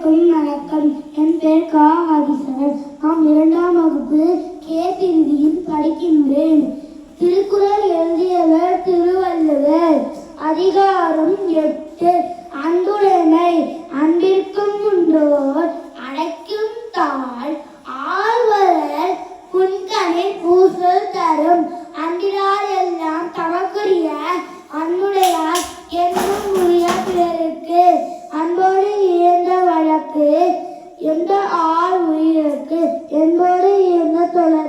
அனைவருக்கும் வணக்கம். என் பேர் கா. ஆதிசரன். நான் 2ஆம் வகுப்பு கே பிரிவில் படிக்கின்றேன். திருக்குறள் எழுதியவர் திருவள்ளுவர். அதிகாரம் 8. அன்புடைமை. அன்பிற்கும் உண்டோர் அடைக்கும் தாழ் ஆழ்வரர் புன்கணை பூசல் தரும். அன்பிலார் எல்லாம் தமக்குரிய அன்புடையார் என்னும் உரிய பிறருக்கு. அன்போடு இயந்த வழக்கு எந்த ஆள் உயிருக்கு என்போடு இயந்த தொடர்